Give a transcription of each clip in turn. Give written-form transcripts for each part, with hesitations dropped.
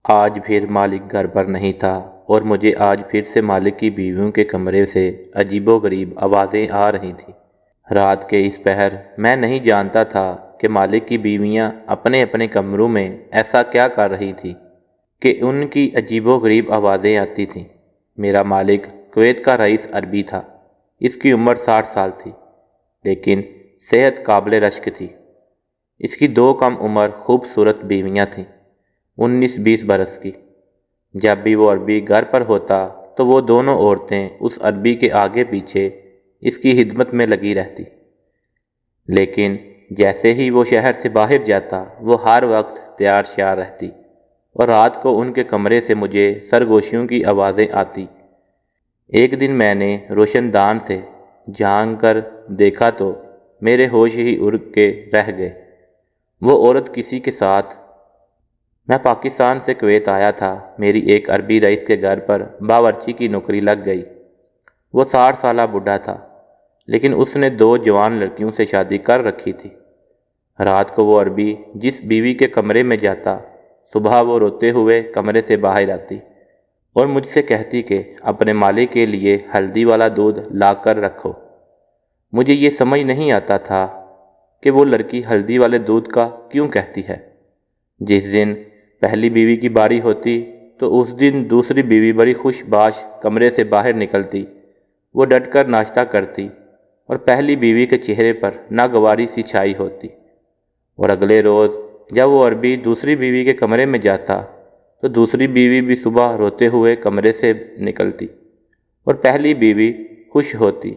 آج پھر مالک گھر پر نہیں تھا اور مجھے آج پھر سے مالک کی بیویوں کے کمرے سے عجیب و غریب آوازیں آ رہی تھیں۔ رات کے اس پہر میں نہیں جانتا تھا کہ مالک کی بیویاں اپنے اپنے کمروں میں ایسا کیا کر رہی تھی کہ ان کی عجیب و غریب آوازیں آتی تھیں۔ میرا مالک کویت کا رئیس عربی تھا۔ اس کی عمر 60 سال تھی، لیکن صحت قابل رشک تھی۔ اس کی 2 کم عمر خوبصورت بیویاں تھیں، 19-20 برس کی۔ جب بھی وہ عربی گھر پر ہوتا تو وہ دونوں عورتیں اس عربی کے آگے پیچھے اس کی خدمت میں لگی رہتی، لیکن جیسے ہی وہ شہر سے باہر جاتا وہ ہر وقت تیار شیار رہتی، اور رات کو ان کے کمرے سے مجھے سرگوشیوں کی آوازیں آتی۔ ایک دن میں نے روشن دان سے جھانک کر دیکھا تو میرے ہوش ہی اڑ کے رہ گئے۔ وہ عورت کسی کے ساتھ۔ میں پاکستان سے کویت آیا تھا۔ میری ایک عربی رئیس کے گھر پر باورچی کی نوکری لگ گئی۔ وہ 60 سالہ بوڑھا تھا، لیکن اس نے 2 جوان لڑکیوں سے شادی کر رکھی تھی۔ رات کو وہ عربی جس بیوی کے کمرے میں جاتا، صبح وہ روتے ہوئے کمرے سے باہر آتی اور مجھ سے کہتی کہ اپنے مالک کے لیے ہلدی والا دودھ لا کر رکھو۔ مجھے یہ سمجھ نہیں آتا تھا کہ وہ لڑکی ہلدی والے دودھ کا کیوں کہتی ہے۔ جس دن پہلی بیوی کی باری ہوتی تو اس دن دوسری بیوی بڑی خوش باش کمرے سے باہر نکلتی۔ وہ ڈٹ کر ناشتہ کرتی اور پہلی بیوی کے چہرے پر ناگواری سی چھائی ہوتی، اور اگلے روز جب وہ عربی دوسری بیوی کے کمرے میں جاتا تو دوسری بیوی بھی صبح روتے ہوئے کمرے سے نکلتی اور پہلی بیوی خوش ہوتی۔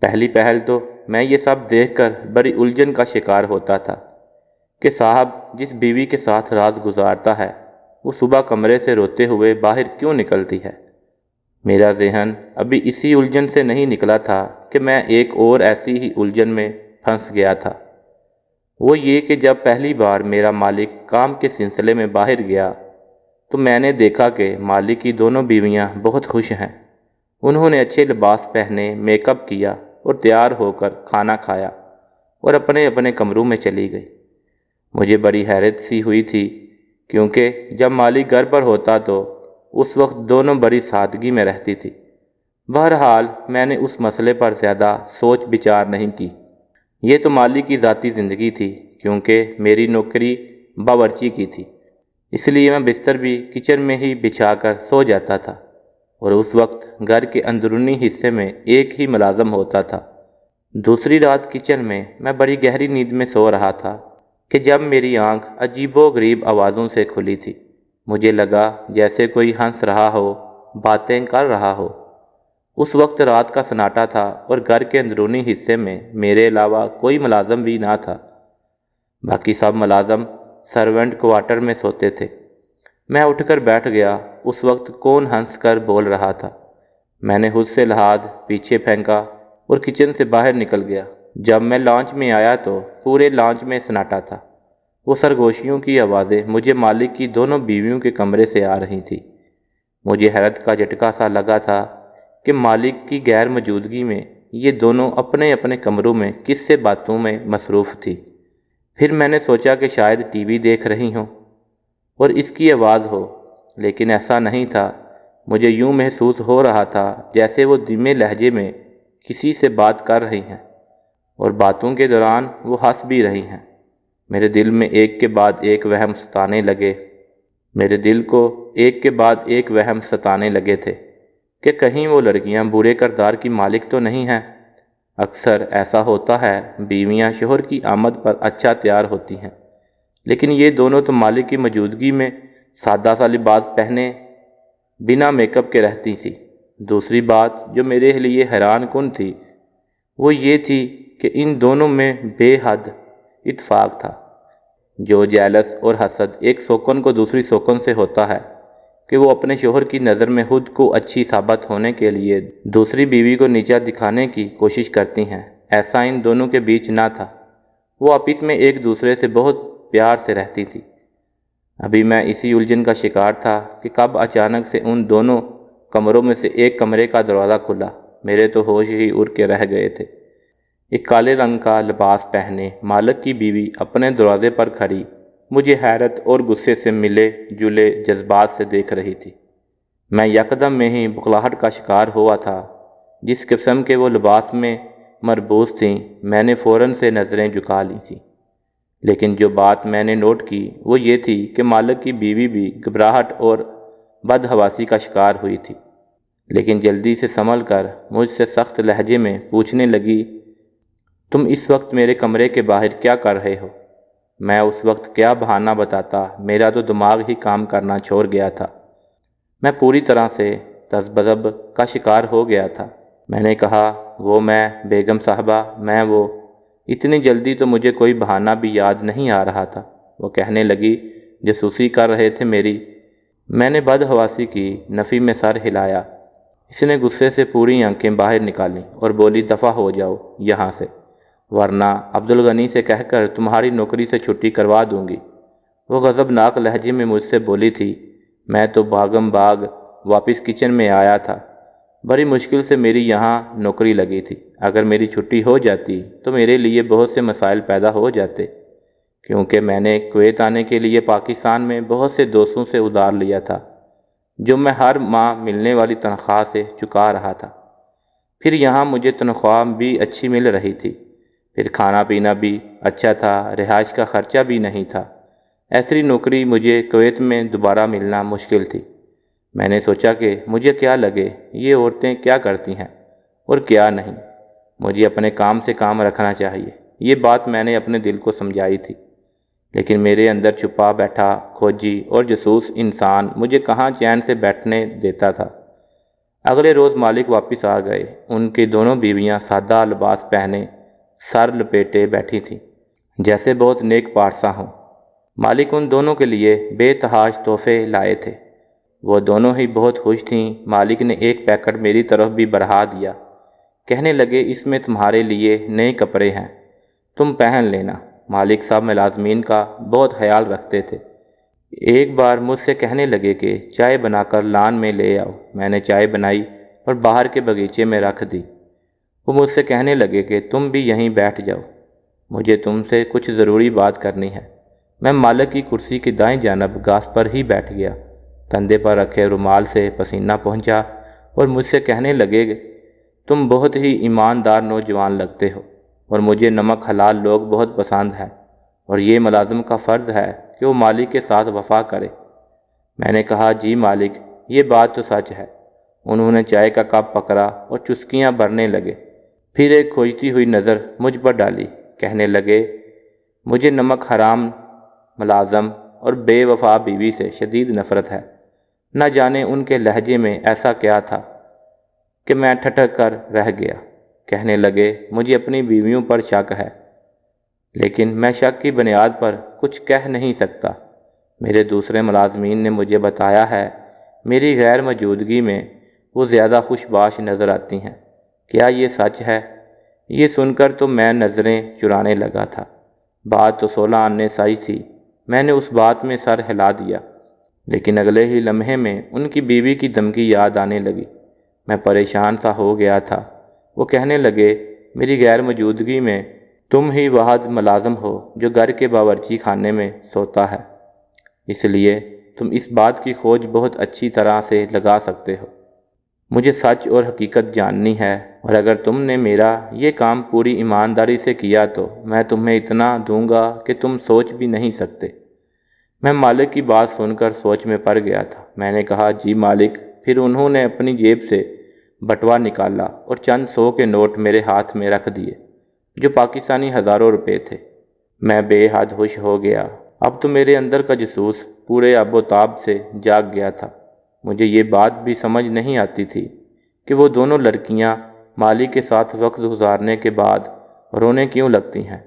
پہلی پہل تو میں یہ سب دیکھ کر بڑی الجھن کا شکار ہوتا تھا کہ صاحب جس بیوی کے ساتھ رات گزارتا ہے وہ صبح کمرے سے روتے ہوئے باہر کیوں نکلتی ہے۔ میرا ذہن ابھی اسی الجھن سے نہیں نکلا تھا کہ میں ایک اور ایسی ہی الجھن میں پھنس گیا تھا۔ وہ یہ کہ جب پہلی بار میرا مالک کام کے سلسلے میں باہر گیا تو میں نے دیکھا کہ مالک کی دونوں بیویاں بہت خوش ہیں۔ انہوں نے اچھے لباس پہنے، میک اپ کیا اور تیار ہو کر کھانا کھایا اور اپنے اپنے کمروں میں چلی گئی۔ مجھے بڑی حیرت سی ہوئی تھی، کیونکہ جب مالک گھر پر ہوتا تو اس وقت دونوں بڑی سادگی میں رہتی تھی۔ بہرحال میں نے اس مسئلے پر زیادہ سوچ بچار نہیں کی۔ یہ تو مالک کی ذاتی زندگی تھی، کیونکہ میری نوکری باورچی کی تھی، اس لیے میں بستر بھی کچن میں ہی بچھا کر سو جاتا تھا، اور اس وقت گھر کے اندرونی حصے میں ایک ہی ملازم ہوتا تھا۔ دوسری رات کچن میں بڑی گہری نیند میں سو رہا تھا کہ جب میری آنکھ عجیب و غریب آوازوں سے کھلی تھی۔ مجھے لگا جیسے کوئی ہنس رہا ہو، باتیں کر رہا ہو۔ اس وقت رات کا سناٹا تھا اور گھر کے اندرونی حصے میں میرے علاوہ کوئی ملازم بھی نہ تھا۔ باقی سب ملازم سرونٹ کوارٹر میں سوتے تھے۔ میں اٹھ کر بیٹھ گیا۔ اس وقت کون ہنس کر بول رہا تھا؟ میں نے خود سے لحاظ پیچھے پھینکا اور کچن سے باہر نکل گیا۔ جب میں لانچ میں آیا تو پورے لانچ میں سناٹا تھا۔ وہ سرگوشیوں کی آوازیں مجھے مالک کی دونوں بیویوں کے کمرے سے آ رہی تھیں۔ مجھے حیرت کا جھٹکا سا لگا تھا کہ مالک کی غیر موجودگی میں یہ دونوں اپنے اپنے کمروں میں کس سے باتوں میں مصروف تھی۔ پھر میں نے سوچا کہ شاید ٹی وی دیکھ رہی ہوں اور اس کی آواز ہو، لیکن ایسا نہیں تھا۔ مجھے یوں محسوس ہو رہا تھا جیسے وہ دھیمے لہجے میں کسی سے بات کر رہی ہیں، اور باتوں کے دوران وہ ہنس بھی رہی ہیں۔ میرے دل میں ایک کے بعد ایک وہم ستانے لگے۔ میرے دل کو ایک کے بعد ایک وہم ستانے لگے تھے کہ کہیں وہ لڑکیاں برے کردار کی مالک تو نہیں ہیں۔ اکثر ایسا ہوتا ہے، بیویاں شوہر کی آمد پر اچھا تیار ہوتی ہیں، لیکن یہ دونوں تو مالک کی موجودگی میں سادہ سا لباس پہنے بنا میک اپ کے رہتی تھی۔ دوسری بات جو میرے لیے حیران کن تھی وہ یہ تھی کہ ان دونوں میں بے حد اتفاق تھا۔ جو جیلس اور حسد ایک سوکن کو دوسری سوکن سے ہوتا ہے کہ وہ اپنے شوہر کی نظر میں خود کو اچھی ثابت ہونے کے لیے دوسری بیوی کو نیچا دکھانے کی کوشش کرتی ہیں، ایسا ان دونوں کے بیچ نہ تھا۔ وہ آپس میں ایک دوسرے سے بہت پیار سے رہتی تھی۔ ابھی میں اسی الجھن کا شکار تھا کہ کب اچانک سے ان دونوں کمروں میں سے ایک کمرے کا دروازہ کھلا۔ میرے تو ہوش ہی اڑ کے رہ گئے تھے۔ ایک کالے رنگ کا لباس پہنے مالک کی بیوی اپنے دروازے پر کھڑی مجھے حیرت اور غصے سے ملے جلے جذبات سے دیکھ رہی تھی۔ میں یکدم میں ہی بخلاہٹ کا شکار ہوا تھا۔ جس قسم کے وہ لباس میں مربوط تھیں، میں نے فوراً سے نظریں جھکا لی تھیں، لیکن جو بات میں نے نوٹ کی وہ یہ تھی کہ مالک کی بیوی بھی گھبراہٹ اور بدحواسی کا شکار ہوئی تھی، لیکن جلدی سے سنبھل کر مجھ سے سخت لہجے میں پوچھنے لگی، تم اس وقت میرے کمرے کے باہر کیا کر رہے ہو؟ میں اس وقت کیا بہانہ بتاتا، میرا تو دماغ ہی کام کرنا چھوڑ گیا تھا۔ میں پوری طرح سے تذبذب کا شکار ہو گیا تھا۔ میں نے کہا، وہ میں بیگم صاحبہ، میں وہ اتنی جلدی تو مجھے کوئی بہانہ بھی یاد نہیں آ رہا تھا۔ وہ کہنے لگی، جاسوسی کر رہے تھے میری؟ میں نے بدحواسی کی نفی میں سر ہلایا۔ اس نے غصے سے پوری آنکھیں باہر نکالیں اور بولی، دفع ہو جاؤ یہاں سے، ورنہ عبدالغنی سے کہہ کر تمہاری نوکری سے چھٹی کروا دوں گی۔ وہ غضبناک لہجے میں مجھ سے بولی تھی۔ میں تو بھاگم بھاگ واپس کچن میں آیا تھا۔ بڑی مشکل سے میری یہاں نوکری لگی تھی۔ اگر میری چھٹی ہو جاتی تو میرے لیے بہت سے مسائل پیدا ہو جاتے، کیونکہ میں نے کویت آنے کے لیے پاکستان میں بہت سے دوستوں سے ادھار لیا تھا، جو میں ہر ماہ ملنے والی تنخواہ سے چکا رہا تھا۔ پھر یہاں مجھے تنخواہ بھی اچھی مل رہی تھی، پھر کھانا پینا بھی اچھا تھا، رہائش کا خرچہ بھی نہیں تھا۔ ایسی نوکری مجھے کویت میں دوبارہ ملنا مشکل تھی۔ میں نے سوچا کہ مجھے کیا لگے یہ عورتیں کیا کرتی ہیں اور کیا نہیں، مجھے اپنے کام سے کام رکھنا چاہیے۔ یہ بات میں نے اپنے دل کو سمجھائی تھی، لیکن میرے اندر چھپا بیٹھا کھوجی اور جاسوس انسان مجھے کہاں چین سے بیٹھنے دیتا تھا۔ اگلے روز مالک واپس آ گئے۔ ان کی دونوں بیویاں سادہ لباس پہنے سر لپیٹے بیٹھی تھیں، جیسے بہت نیک پارسا ہوں۔ مالک ان دونوں کے لیے بے تحاش تحفے لائے تھے۔ وہ دونوں ہی بہت خوش تھیں۔ مالک نے ایک پیکٹ میری طرف بھی بڑھا دیا، کہنے لگے، اس میں تمہارے لیے نئے کپڑے ہیں، تم پہن لینا۔ مالک صاحب ملازمین کا بہت خیال رکھتے تھے۔ ایک بار مجھ سے کہنے لگے کہ چائے بنا کر لان میں لے آؤ۔ میں نے چائے بنائی اور باہر کے باغیچے میں رکھ دی۔ وہ مجھ سے کہنے لگے کہ تم بھی یہیں بیٹھ جاؤ، مجھے تم سے کچھ ضروری بات کرنی ہے۔ میں مالک کی کرسی کی دائیں جانب گھاس پر ہی بیٹھ گیا۔ کندھے پر رکھے رومال سے پسینہ پہنچا اور مجھ سے کہنے لگے، تم بہت ہی ایماندار نوجوان لگتے ہو اور مجھے نمک حلال لوگ بہت پسند ہیں، اور یہ ملازم کا فرض ہے کہ وہ مالک کے ساتھ وفا کرے۔ میں نے کہا، جی مالک، یہ بات تو سچ ہے۔ انہوں نے چائے کا کپ پکڑا اور چسکیاں بھرنے لگے، پھر ایک کھوجتی ہوئی نظر مجھ پر ڈالی، کہنے لگے، مجھے نمک حرام ملازم اور بے وفا بیوی سے شدید نفرت ہے۔ نہ جانے ان کے لہجے میں ایسا کیا تھا کہ میں ٹھٹک کر رہ گیا۔ کہنے لگے، مجھے اپنی بیویوں پر شک ہے، لیکن میں شک کی بنیاد پر کچھ کہہ نہیں سکتا۔ میرے دوسرے ملازمین نے مجھے بتایا ہے، میری غیر موجودگی میں وہ زیادہ خوش باش نظر آتی ہیں۔ کیا یہ سچ ہے؟ یہ سن کر تو میں نظریں چرانے لگا تھا۔ بات تو 16 آنے سائی تھی۔ میں نے اس بات میں سر ہلا دیا، لیکن اگلے ہی لمحے میں ان کی بیوی کی دھمکی یاد آنے لگی۔ میں پریشان سا ہو گیا تھا۔ وہ کہنے لگے، میری غیر موجودگی میں تم ہی واحد ملازم ہو جو گھر کے باورچی خانے میں سوتا ہے، اس لیے تم اس بات کی کھوج بہت اچھی طرح سے لگا سکتے ہو۔ مجھے سچ اور حقیقت جاننی ہے، اور اگر تم نے میرا یہ کام پوری ایمانداری سے کیا تو میں تمہیں اتنا دوں گا کہ تم سوچ بھی نہیں سکتے۔ میں مالک کی بات سن کر سوچ میں پڑ گیا تھا۔ میں نے کہا، جی مالک۔ پھر انہوں نے اپنی جیب سے بٹوا نکالا اور چند 100 کے نوٹ میرے ہاتھ میں رکھ دیے، جو پاکستانی ہزاروں روپے تھے۔ میں بے حد خوش ہو گیا۔ اب تو میرے اندر کا جاسوس پورے آب و تاب سے جاگ گیا تھا۔ مجھے یہ بات بھی سمجھ نہیں آتی تھی کہ وہ دونوں لڑکیاں مالک کے ساتھ وقت گزارنے کے بعد رونے کیوں لگتی ہیں،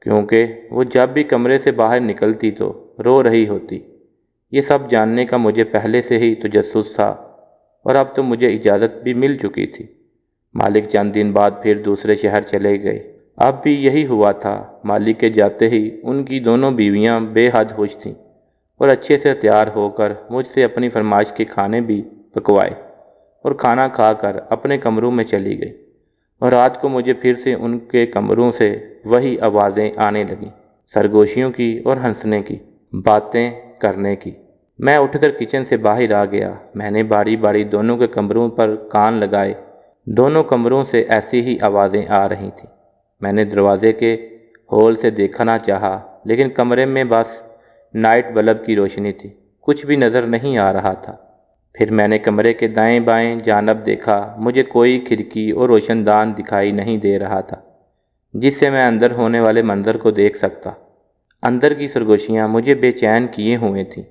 کیونکہ وہ جب بھی کمرے سے باہر نکلتی تو رو رہی ہوتی۔ یہ سب جاننے کا مجھے پہلے سے ہی تجسس تھا، اور اب تو مجھے اجازت بھی مل چکی تھی۔ مالک چند دن بعد پھر دوسرے شہر چلے گئے۔ اب بھی یہی ہوا تھا۔ مالک کے جاتے ہی ان کی دونوں بیویاں بے حد خوش تھیں اور اچھے سے تیار ہو کر مجھ سے اپنی فرمائش کے کھانے بھی پکوائے، اور کھانا کھا کر اپنے کمروں میں چلی گئی۔ اور رات کو مجھے پھر سے ان کے کمروں سے وہی آوازیں آنے لگیں، سرگوشیوں کی اور ہنسنے کی۔ باتیں کرنے کی۔ میں اٹھ کر کچن سے باہر آ گیا۔ میں نے باری باری دونوں کے کمروں پر کان لگائے۔ دونوں کمروں سے ایسی ہی آوازیں آ رہی تھیں۔ میں نے دروازے کے ہول سے دیکھنا چاہا، لیکن کمرے میں بس نائٹ بلب کی روشنی تھی، کچھ بھی نظر نہیں آ رہا تھا۔ پھر میں نے کمرے کے دائیں بائیں جانب دیکھا۔ مجھے کوئی کھڑکی اور روشن دان دکھائی نہیں دے رہا تھا جس سے میں اندر ہونے والے منظر کو دیکھ سکتا۔ اندر کی سرگوشیاں مجھے بے چین کیے ہوئے تھیں۔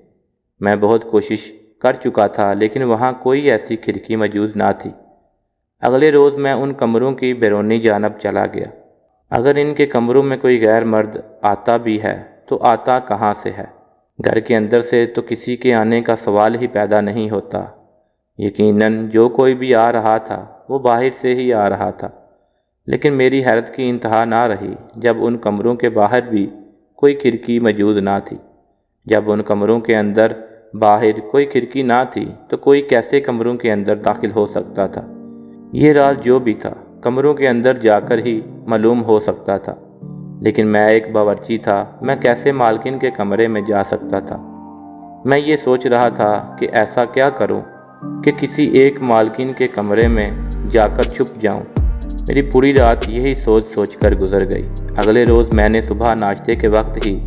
میں بہت کوشش کر چکا تھا لیکن وہاں کوئی ایسی کھڑکی موجود نہ تھی۔ اگلے روز میں ان کمروں کی بیرونی جانب چلا گیا۔ اگر ان کے کمروں میں کوئی غیر مرد آتا بھی ہے تو آتا کہاں سے ہے؟ گھر کے اندر سے تو کسی کے آنے کا سوال ہی پیدا نہیں ہوتا۔ یقیناً جو کوئی بھی آ رہا تھا وہ باہر سے ہی آ رہا تھا، لیکن میری حیرت کی انتہا نہ رہی جب ان کمروں کے باہر بھی کوئی کھڑکی موجود نہ تھی۔ جب ان کمروں کے اندر باہر کوئی کھڑکی نہ تھی تو کوئی کیسے کمروں کے اندر داخل ہو سکتا تھا؟ یہ راز جو بھی تھا کمروں کے اندر جا کر ہی معلوم ہو سکتا تھا، لیکن میں ایک باورچی تھا، میں کیسے مالکن کے کمرے میں جا سکتا تھا؟ میں یہ سوچ رہا تھا کہ ایسا کیا کروں کہ کسی ایک مالکن کے کمرے میں جا کر چھپ جاؤں۔ میری پوری رات یہی سوچ کر گزر گئی۔ اگلے روز میں نے صبح ناشتے کے وقت ہی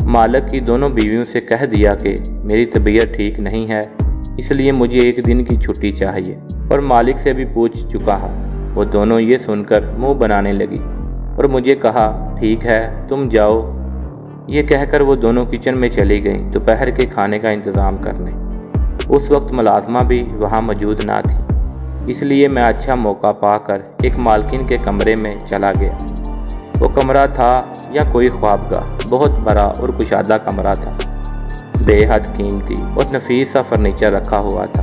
مالک کی دونوں بیویوں سے کہہ دیا کہ میری طبیعت ٹھیک نہیں ہے، اس لیے مجھے ایک دن کی چھٹی چاہیے، اور مالک سے بھی پوچھ چکا ہوں۔ وہ دونوں یہ سن کر منہ بنانے لگی اور مجھے کہا ٹھیک ہے تم جاؤ۔ یہ کہہ کر وہ دونوں کچن میں چلی گئیں دوپہر کے کھانے کا انتظام کرنے۔ اس وقت ملازمہ بھی وہاں موجود نہ تھی، اس لیے میں اچھا موقع پا کر ایک مالکن کے کمرے میں چلا گیا۔ وہ کمرہ تھا یا کوئی خوابگاہ، بہت بڑا اور کشادہ کمرہ تھا، بے حد قیمتی اور نفیس سا فرنیچر رکھا ہوا تھا۔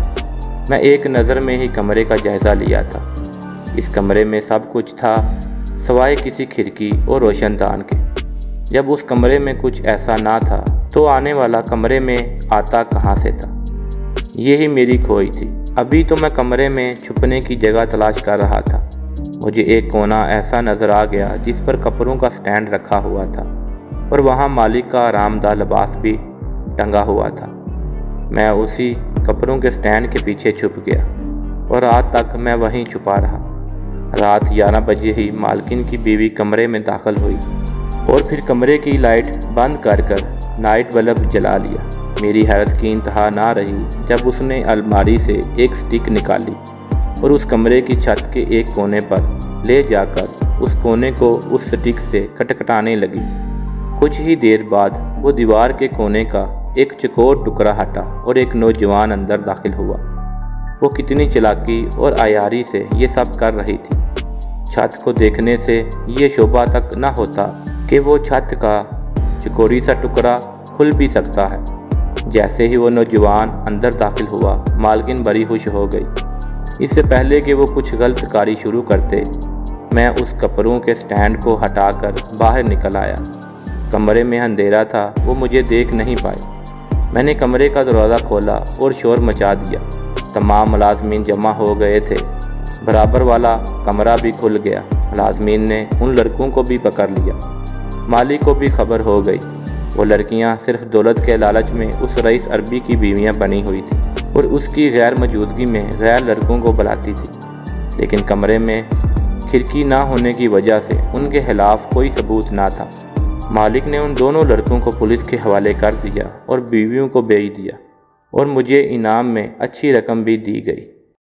میں ایک نظر میں ہی کمرے کا جائزہ لیا تھا۔ اس کمرے میں سب کچھ تھا سوائے کسی کھڑکی اور روشن دان کے۔ جب اس کمرے میں کچھ ایسا نہ تھا تو آنے والا کمرے میں آتا کہاں سے تھا؟ یہی میری کھوج تھی۔ ابھی تو میں کمرے میں چھپنے کی جگہ تلاش کر رہا تھا۔ مجھے ایک کونا ایسا نظر آ گیا جس پر کپڑوں کا سٹینڈ رکھا ہوا تھا اور وہاں مالک کا آرام دہ لباس بھی ٹنگا ہوا تھا۔ میں اسی کپڑوں کے سٹینڈ کے پیچھے چھپ گیا اور رات تک میں وہیں چھپا رہا۔ رات 11 بجے ہی مالکن کی بیوی کمرے میں داخل ہوئی اور پھر کمرے کی لائٹ بند کر نائٹ بلب جلا لیا۔ میری حیرت کی انتہا نہ رہی جب اس نے الماری سے ایک سٹک نکالی اور اس کمرے کی چھت کے ایک کونے پر لے جا کر اس کونے کو اس سٹک سے کٹکھٹانے لگی۔ کچھ ہی دیر بعد وہ دیوار کے کونے کا ایک چوکور ٹکڑا ہٹا اور ایک نوجوان اندر داخل ہوا۔ وہ کتنی چلاکی اور عیاری سے یہ سب کر رہی تھی۔ چھت کو دیکھنے سے یہ شبہ تک نہ ہوتا کہ وہ چھت کا چکوری سا ٹکڑا کھل بھی سکتا ہے۔ جیسے ہی وہ نوجوان اندر داخل ہوا، مالکن بڑی خوش ہو گئی۔ اس سے پہلے کہ وہ کچھ غلط کاری شروع کرتے، میں اس کپڑوں کے سٹینڈ کو ہٹا کر باہر نکل آیا۔ کمرے میں اندھیرا تھا، وہ مجھے دیکھ نہیں پائے۔ میں نے کمرے کا دروازہ کھولا اور شور مچا دیا۔ تمام ملازمین جمع ہو گئے تھے۔ برابر والا کمرہ بھی کھل گیا۔ ملازمین نے ان لڑکوں کو بھی پکڑ لیا۔ مالک کو بھی خبر ہو گئی۔ وہ لڑکیاں صرف دولت کے لالچ میں اس رئیس عربی کی بیویاں بنی ہوئی تھیں اور اس کی غیر موجودگی میں غیر لڑکوں کو بلاتی تھی، لیکن کمرے میں کھڑکی نہ ہونے کی وجہ سے ان کے خلاف کوئی ثبوت نہ تھا۔ مالک نے ان دونوں لڑکوں کو پولیس کے حوالے کر دیا اور بیویوں کو بھیج دیا، اور مجھے انعام میں اچھی رقم بھی دی گئی۔